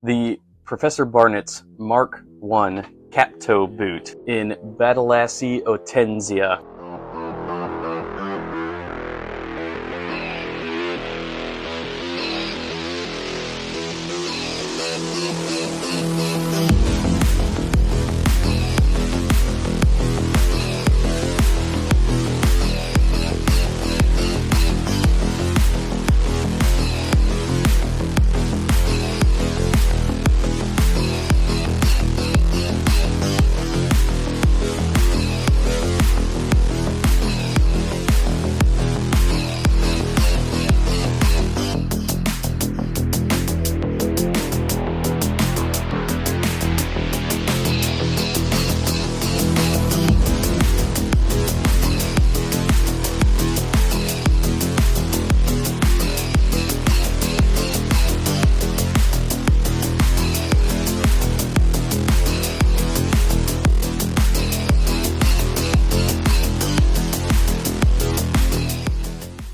the Professor Barnett's Mark I Captoe boot in Badalassi, Otenzia.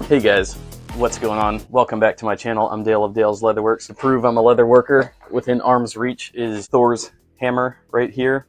Hey guys, what's going on? Welcome back to my channel. I'm Dale of Dale's Leatherworks. To prove I'm a leather worker, within arm's reach is Thor's hammer right here,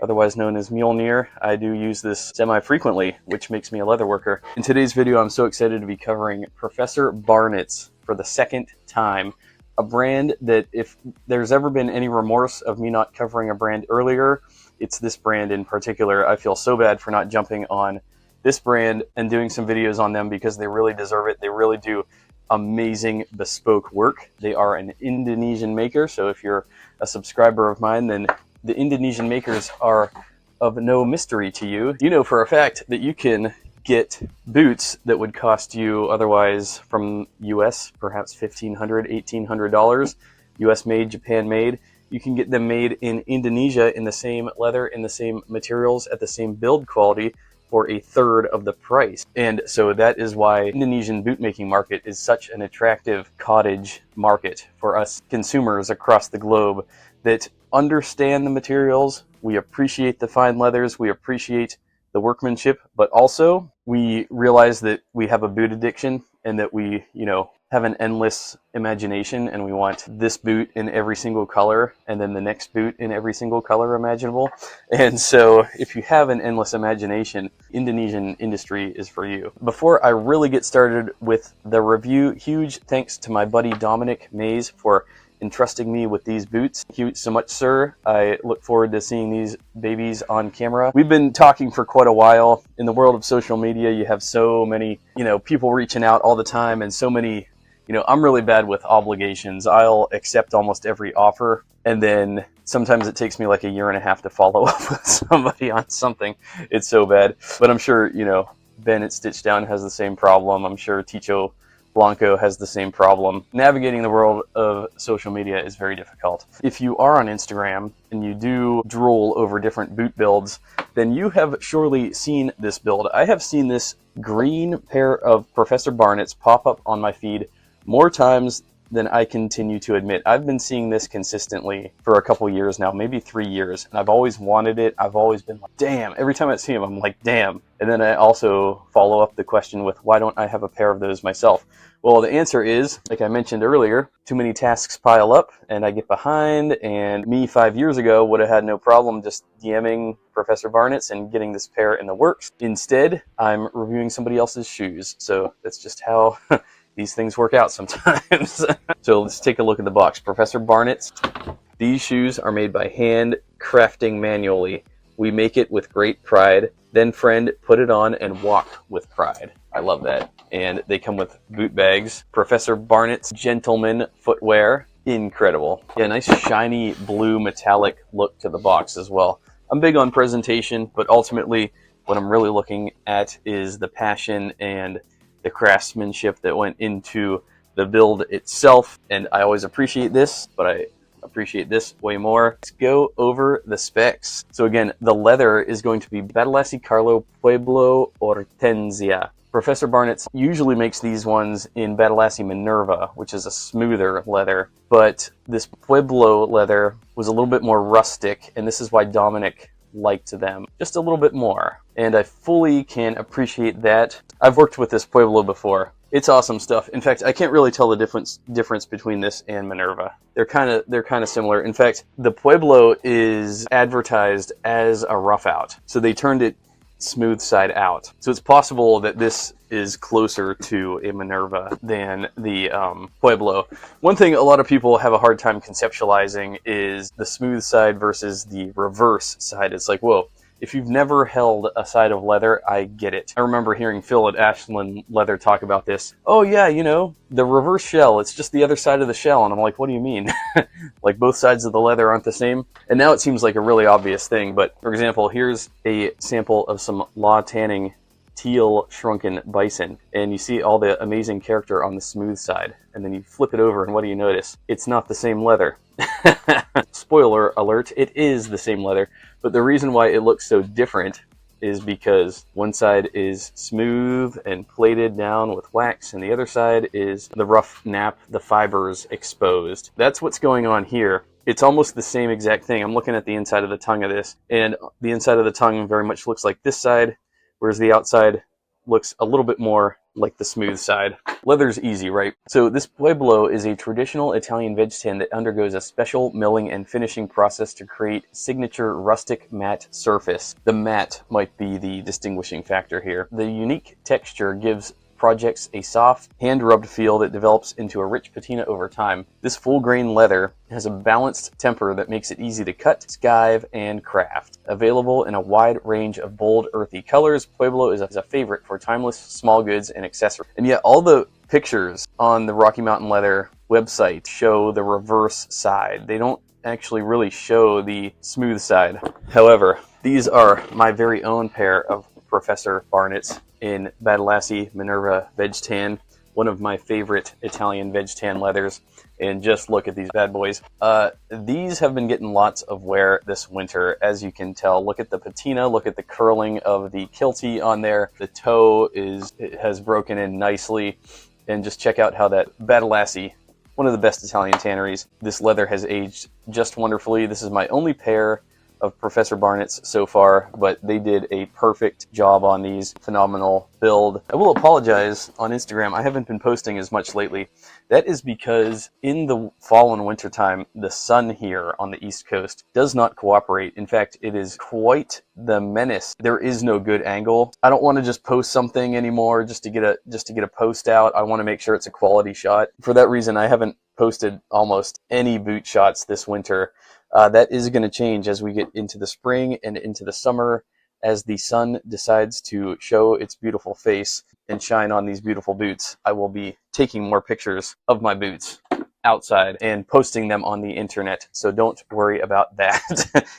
otherwise known as Mjolnir. I do use this semi-frequently, which makes me a leather worker. In today's video, I'm so excited to be covering Professor Barnett's for the second time. A brand that, if there's ever been any remorse of me not covering a brand earlier, it's this brand in particular. I feel so bad for not jumping on this brand and doing some videos on them because they really deserve it. They really do amazing bespoke work. They are an Indonesian maker, so if you're a subscriber of mine, then the Indonesian makers are of no mystery to you. You know for a fact that you can get boots that would cost you otherwise from US, perhaps $1,500, $1,800, US made, Japan made. You can get them made in Indonesia in the same leather, in the same materials, at the same build quality, for a third of the price. And so that is why Indonesian bootmaking market is such an attractive cottage market for us consumers across the globe that understand the materials. We appreciate the fine leathers, we appreciate the workmanship, but also we realize that we have a boot addiction and that we, have an endless imagination, and we want this boot in every single color and then the next boot in every single color imaginable. And so if you have an endless imagination, Indonesian industry is for you. Before I really get started with the review, huge thanks to my buddy Dominic Mays for entrusting me with these boots. Thank you so much, sir. I look forward to seeing these babies on camera. We've been talking for quite a while. In the world of social media, you have so many, people reaching out all the time, and so many, I'm really bad with obligations. I'll accept almost every offer, and then sometimes it takes me like a year and a half to follow up with somebody on something. It's so bad. But I'm sure, Ben at Stitch Down has the same problem. I'm sure Ticho Blanco has the same problem. Navigating the world of social media is very difficult. If you are on Instagram and you do drool over different boot builds, then you have surely seen this build. I have seen this green pair of Professor Barnett's pop up on my feed more times than I continue to admit. I've been seeing this consistently for a couple years now, maybe 3 years, and I've always wanted it. I've always been like, damn. Every time I see them, I'm like, damn. And then I also follow up the question with, why don't I have a pair of those myself? Well, the answer is, like I mentioned earlier, too many tasks pile up and I get behind, and me 5 years ago would have had no problem just DMing Professor Barnett's and getting this pair in the works. Instead, I'm reviewing somebody else's shoes. So that's just how these things work out sometimes. So let's take a look at the box. Professor Barnett's. These shoes are made by hand crafting manually. We make it with great pride. Then, friend, put it on and walk with pride. I love that. And they come with boot bags. Professor Barnett's Gentleman Footwear. Incredible. Yeah, nice shiny blue metallic look to the box as well. I'm big on presentation, but ultimately what I'm really looking at is the passion and the craftsmanship that went into the build itself. And I always appreciate this, but I appreciate this way more. Let's go over the specs. So again, the leather is going to be Badalassi Carlo Pueblo Otenzia. Professor Barnett's usually makes these ones in Badalassi Minerva, which is a smoother leather, but this Pueblo leather was a little bit more rustic, and this is why Dominic liked them just a little bit more. And I fully can appreciate that. I've worked with this Pueblo before. It's awesome stuff. In fact, I can't really tell the difference between this and Minerva. They're kind of similar. In fact, the Pueblo is advertised as a rough out, so they turned it smooth side out. So it's possible that this is closer to a Minerva than the Pueblo. One thing a lot of people have a hard time conceptualizing is the smooth side versus the reverse side. It's like, whoa. If you've never held a side of leather, I get it. I remember hearing Phil at Ashland Leather talk about this. Oh yeah, you know, the reverse shell, it's just the other side of the shell. And I'm like, what do you mean? Like both sides of the leather aren't the same? And now it seems like a really obvious thing. But for example, here's a sample of some law tanning teal shrunken bison. And you see all the amazing character on the smooth side. And then you flip it over and what do you notice? It's not the same leather. Spoiler alert, it is the same leather. But the reason why it looks so different is because one side is smooth and plated down with wax, and the other side is the rough nap, the fibers exposed. That's what's going on here. It's almost the same exact thing. I'm looking at the inside of the tongue of this, and the inside of the tongue very much looks like this side, whereas the outside looks a little bit more like the smooth side. Leather's easy, right? So this Pueblo is a traditional Italian veg tan that undergoes a special milling and finishing process to create signature rustic matte surface. The matte might be the distinguishing factor here. The unique texture gives projects a soft, hand-rubbed feel that develops into a rich patina over time. This full-grain leather has a balanced temper that makes it easy to cut, skive, and craft. Available in a wide range of bold, earthy colors, Pueblo is a favorite for timeless small goods and accessories. And yet all the pictures on the Rocky Mountain Leather website show the reverse side. They don't actually really show the smooth side. However, these are my very own pair of Professor Barnett's in Badalassi Minerva Veg Tan, one of my favorite Italian veg tan leathers. And just look at these bad boys. These have been getting lots of wear this winter, as you can tell. Look at the patina, look at the curling of the kiltie on there. The toe has broken in nicely. And just check out how that Badalassi, one of the best Italian tanneries, this leather has aged just wonderfully. This is my only pair of Professor Barnett's so far, but they did a perfect job on these. Phenomenal build. I will apologize on Instagram. I haven't been posting as much lately. That is because in the fall and winter time, the sun here on the East Coast does not cooperate. In fact, it is quite the menace. There is no good angle. I don't want to just post something anymore just to get a post out. I want to make sure it's a quality shot. For that reason, I haven't posted almost any boot shots this winter. That is going to change as we get into the spring and into the summer, as the sun decides to show its beautiful face and shine on these beautiful boots. I will be taking more pictures of my boots outside and posting them on the internet, so don't worry about that.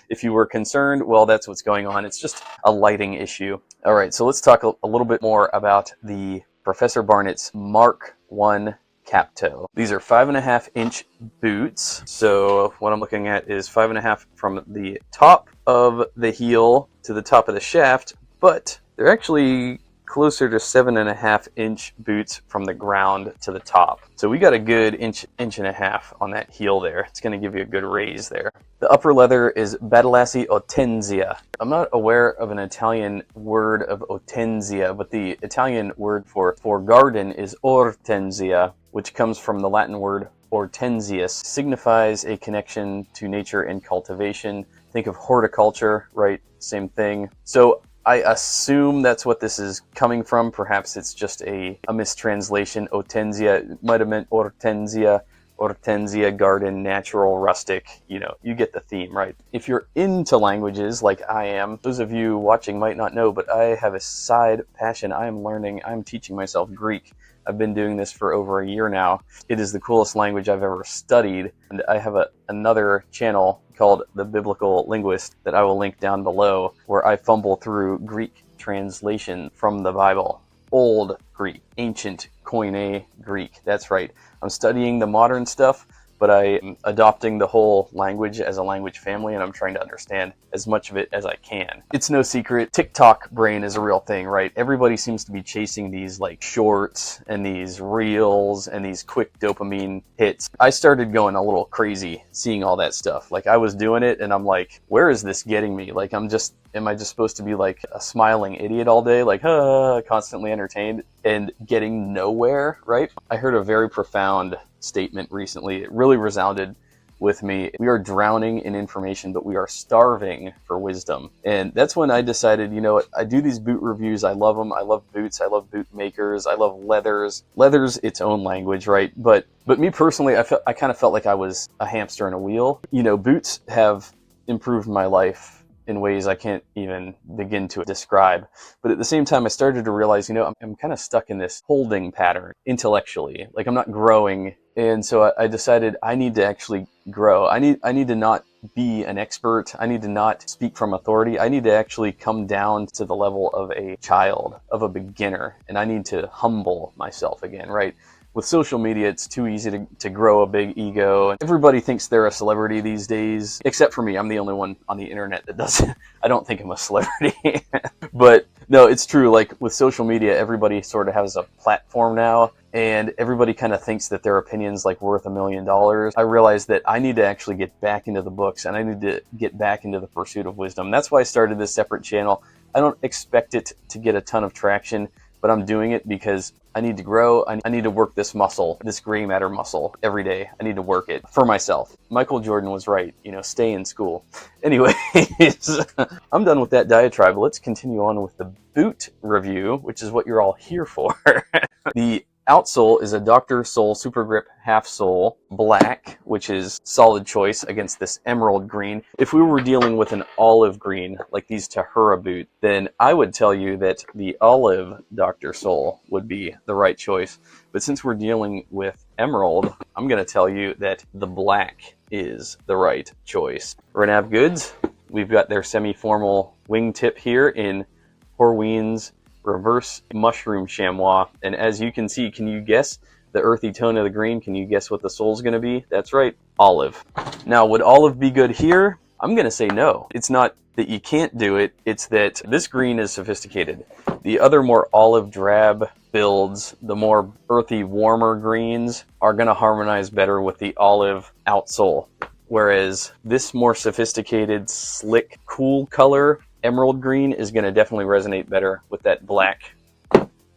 If you were concerned, well, that's what's going on. It's just a lighting issue. All right, so let's talk a little bit more about the Professor Barnett's Mark I Captoe. These are 5.5-inch boots. So what I'm looking at is 5.5 from the top of the heel to the top of the shaft, but they're actually closer to 7.5-inch boots from the ground to the top. So we got a good inch and a half on that heel there. It's going to give you a good raise there. The upper leather is Badalassi Otenzia. I'm not aware of an Italian word of Otenzia, but the Italian word for garden is Ortenzia, which comes from the Latin word hortensius, signifies a connection to nature and cultivation. Think of horticulture, right? Same thing. So I assume that's what this is coming from. Perhaps it's just a mistranslation. Otenzia, it might have meant Ortenzia. Hortensia, garden, natural, rustic, you know, you get the theme, right? If you're into languages like I am, those of you watching might not know, but I have a side passion. I'm teaching myself Greek. I've been doing this for over a year now. It is the coolest language I've ever studied. And I have another channel called The Biblical Linguist that I will link down below, where I fumble through Greek translation from the Bible. Old Greek, ancient Koine Greek. That's right. I'm studying the modern stuff, but I am adopting the whole language as a language family, and I'm trying to understand as much of it as I can. It's no secret, TikTok brain is a real thing, right? Everybody seems to be chasing these like shorts and these reels and these quick dopamine hits. I started going a little crazy seeing all that stuff. Like, I was doing it and I'm like, where is this getting me? Like, am I just supposed to be like a smiling idiot all day, like constantly entertained and getting nowhere, right? I heard a very profound statement recently. It really resounded with me. We are drowning in information, but we are starving for wisdom. And that's when I decided, you know what, I do these boot reviews. I love them. I love boots. I love boot makers. I love leathers. Leather's its own language, right? But me personally, I kind of felt like I was a hamster in a wheel. You know, boots have improved my life in ways I can't even begin to describe. But at the same time, I started to realize, you know, I'm kind of stuck in this holding pattern intellectually. Like, I'm not growing. And so I decided I need to actually grow. I need to not be an expert. I need to not speak from authority. I need to actually come down to the level of a child, of a beginner. And I need to humble myself again, right? With social media, it's too easy to grow a big ego. Everybody thinks they're a celebrity these days, except for me. I'm the only one on the internet that doesn't. I don't think I'm a celebrity. But no, it's true. Like, with social media, everybody sort of has a platform now, and everybody kind of thinks that their opinion's like worth $1 million. I realized that I need to actually get back into the books, and I need to get back into the pursuit of wisdom. That's why I started this separate channel. I don't expect it to get a ton of traction, but I'm doing it because I need to grow. I need to work this muscle, this gray matter muscle every day. I need to work it for myself. Michael Jordan was right, you know, stay in school. Anyways, I'm done with that diatribe. Let's continue on with the boot review, which is what you're all here for. The outsole is a Dr. Sole Super Grip half sole black, which is solid choice against this emerald green. If we were dealing with an olive green, like these Tahura boot, then I would tell you that the olive Dr. Sole would be the right choice. But since we're dealing with emerald, I'm going to tell you that the black is the right choice. Renav Goods, we've got their semi-formal wingtip here in Horween's reverse mushroom chamois, and as you can see, can you guess the earthy tone of the green? Can you guess what the sole's going to be? That's right, olive. Now, would olive be good here? I'm going to say no. It's not that you can't do it, it's that this green is sophisticated. The other more olive drab builds, the more earthy, warmer greens are going to harmonize better with the olive outsole, whereas this more sophisticated, slick, cool color emerald green is going to definitely resonate better with that black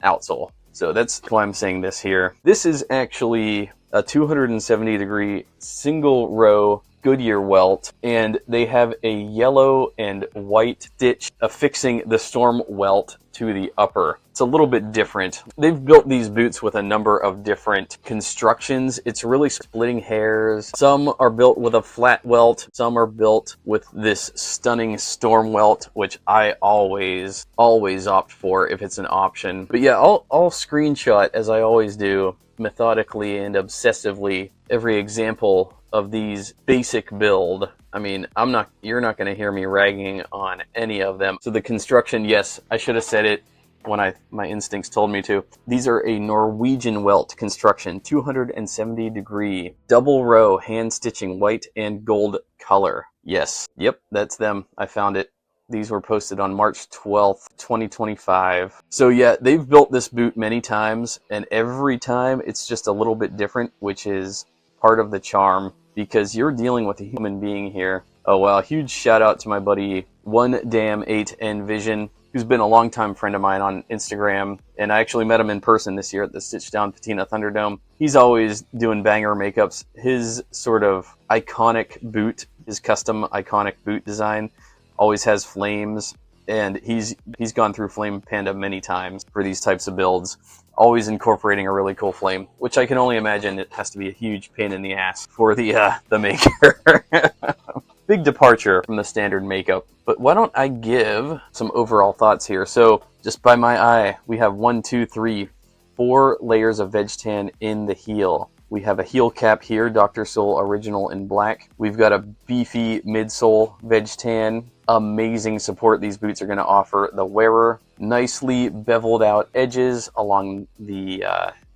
outsole. So that's why I'm saying this here. This is actually a 270-degree single row Goodyear welt, and they have a yellow and white stitch affixing the storm welt to the upper. It's a little bit different. They've built these boots with a number of different constructions. It's really splitting hairs. Some are built with a flat welt. Some are built with this stunning storm welt, which I always opt for if it's an option. But yeah, I'll screenshot, as I always do, methodically and obsessively, every example of these basic build. I mean, you're not going to hear me ragging on any of them. So the construction, yes, I should have said it when my instincts told me to. These are a Norwegian welt construction, 270-degree double row hand stitching white and gold color. Yes, yep, that's them. I found it. These were posted on March 12th, 2025. So yeah, they've built this boot many times, and every time it's just a little bit different, which is part of the charm, because you're dealing with a human being here. Oh well, huge shout out to my buddy 1Damn8 Vision, who's been a longtime friend of mine on Instagram, and I actually met him in person this year at the Stitch Down Patina Thunderdome. He's always doing banger makeups. His sort of iconic boot, his custom iconic boot design, always has flames, and he's gone through Flame Panda many times for these types of builds, always incorporating a really cool flame, which I can only imagine it has to be a huge pain in the ass for the maker. Big departure from the standard makeup, but why don't I give some overall thoughts here? So just by my eye, we have 4 layers of veg tan in the heel. We have a heel cap here, Dr. Sole Original in black. We've got a beefy midsole veg tan. Amazing support these boots are going to offer the wearer. Nicely beveled out edges along the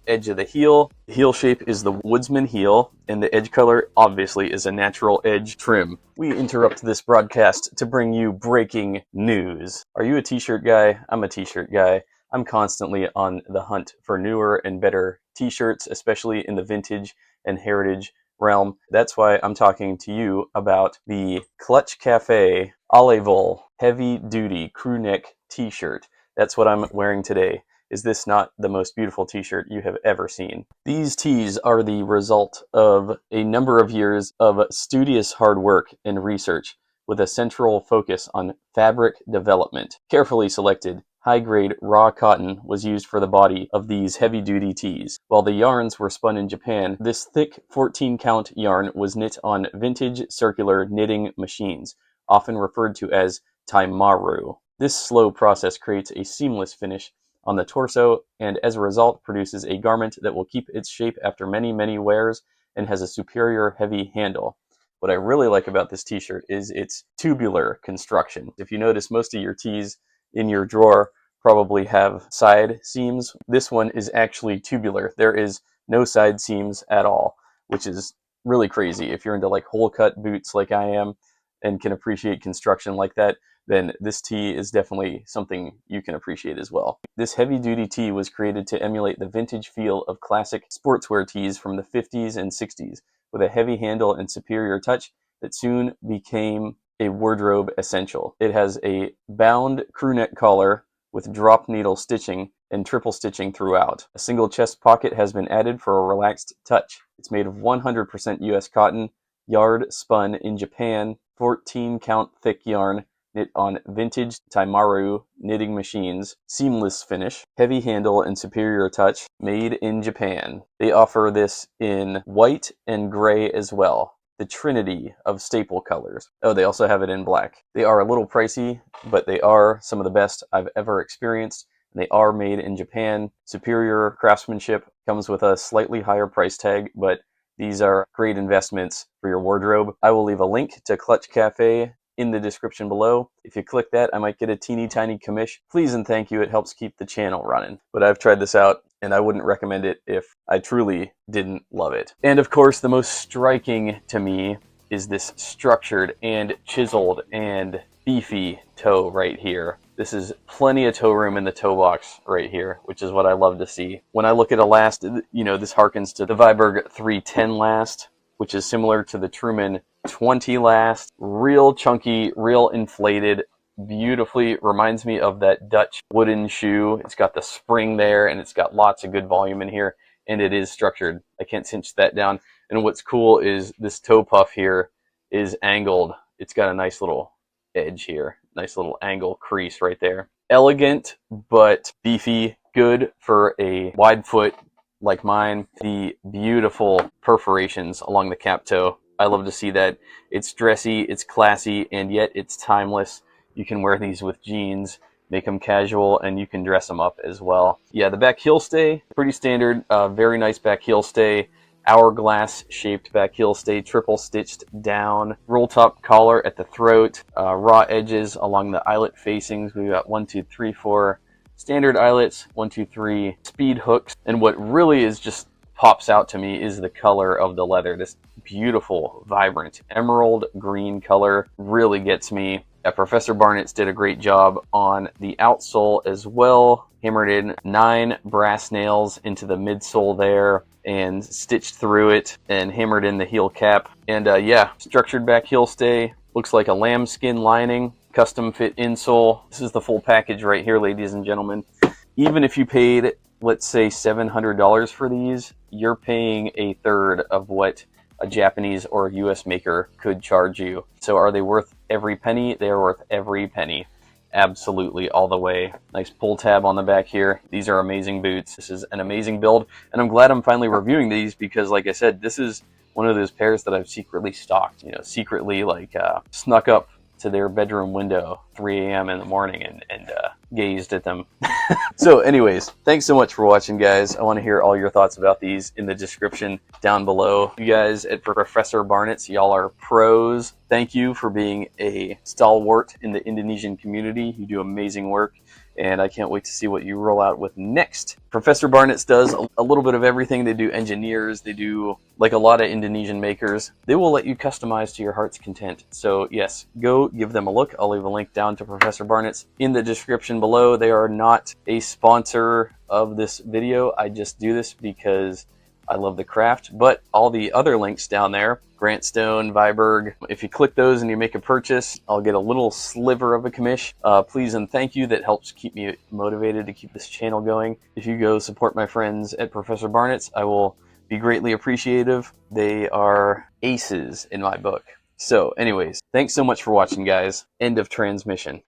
edge of the heel. The heel shape is the woodsman heel, and the edge color obviously is a natural edge trim. We interrupt this broadcast to bring you breaking news. Are you a t-shirt guy? I'm a t-shirt guy. I'm constantly on the hunt for newer and better t-shirts, especially in the vintage and heritage realm. That's why I'm talking to you about the Clutch Cafe Allevol heavy duty crew neck t-shirt. That's what I'm wearing today. Is this not the most beautiful t-shirt you have ever seen? These tees are the result of a number of years of studious hard work and research with a central focus on fabric development. Carefully selected high-grade raw cotton was used for the body of these heavy-duty tees. While the yarns were spun in Japan, this thick 14-count yarn was knit on vintage circular knitting machines, often referred to as taimaru. This slow process creates a seamless finish on the torso, and as a result produces a garment that will keep its shape after many, many wears and has a superior heavy handle. What I really like about this t-shirt is its tubular construction. If you notice, most of your tees in your drawer probably have side seams. This one is actually tubular. There is no side seams at all, which is really crazy. If you're into like hole cut boots like I am and can appreciate construction like that, then this tee is definitely something you can appreciate as well. This heavy duty tee was created to emulate the vintage feel of classic sportswear tees from the 50s and 60s, with a heavy handle and superior touch that soon became a wardrobe essential. It has a bound crew neck collar with drop needle stitching and triple stitching throughout. A single chest pocket has been added for a relaxed touch. It's made of 100% US cotton, yard spun in Japan, 14-count thick yarn, knit on vintage taimaru knitting machines, seamless finish, heavy handle and superior touch, made in Japan. They offer this in white and gray as well. The trinity of staple colors. Oh, they also have it in black. They are a little pricey, but they are some of the best I've ever experienced. They are made in Japan. Superior craftsmanship, comes with a slightly higher price tag, but these are great investments for your wardrobe. I will leave a link to Clutch Cafe in the description below. If you click that, I might get a teeny tiny commish. Please and thank you. It helps keep the channel running. But I've tried this out, and I wouldn't recommend it if I truly didn't love it. And of course, the most striking to me is this structured and chiseled and beefy toe right here. This is plenty of toe room in the toe box right here, which is what I love to see. When I look at a last, you know, this harkens to the Viberg 310 last, which is similar to the Truman 20 last. Real chunky, real inflated, beautifully reminds me of that Dutch wooden shoe. It's got the spring there, and it's got lots of good volume in here, and it is structured. I can't cinch that down. And what's cool is this toe puff here is angled. It's got a nice little edge here, nice little angle crease right there. Elegant but beefy, good for a wide foot like mine. The beautiful perforations along the cap toe, I love to see that. It's dressy, it's classy, and yet it's timeless. You can wear these with jeans, make them casual, and you can dress them up as well. Yeah, the back heel stay, pretty standard, very nice back heel stay. Hourglass shaped back heel stay, triple stitched down, roll top collar at the throat, raw edges along the eyelet facings. We've got 1, 2, 3, 4 standard eyelets, 1, 2, 3 speed hooks. And what really is just pops out to me is the color of the leather. This beautiful, vibrant emerald green color really gets me. Professor Barnett's did a great job on the outsole as well. Hammered in 9 brass nails into the midsole there and stitched through it and hammered in the heel cap. And yeah, structured back heel stay. Looks like a lambskin lining, custom fit insole. This is the full package right here, ladies and gentlemen. Even if you paid, let's say, $700 for these, you're paying a third of what a Japanese or a US maker could charge you. So are they worth every penny? They are worth every penny. Absolutely, all the way. Nice pull tab on the back here. These are amazing boots. This is an amazing build, and I'm glad I'm finally reviewing these because, like I said, this is one of those pairs that I've secretly stalked, you know, secretly like snuck up to their bedroom window 3 a.m. in the morning and gazed at them. So anyways, thanks so much for watching, guys. I want to hear all your thoughts about these in the description down below. You guys at Professor Barnett's, y'all are pros. Thank you for being a stalwart in the Indonesian community. You do amazing work. and I can't wait to see what you roll out with next. Professor Barnett's does a little bit of everything. They do engineers, they do like a lot of Indonesian makers. They will let you customize to your heart's content. So yes, go give them a look. I'll leave a link down to Professor Barnett's in the description below. They are not a sponsor of this video. I just do this because I love the craft, but all the other links down there, Grant Stone, Viberg, if you click those and you make a purchase, I'll get a little sliver of a commish. Please and thank you. That helps keep me motivated to keep this channel going. If you go support my friends at Professor Barnett's, I will be greatly appreciative. They are aces in my book. So anyways, thanks so much for watching, guys. End of transmission.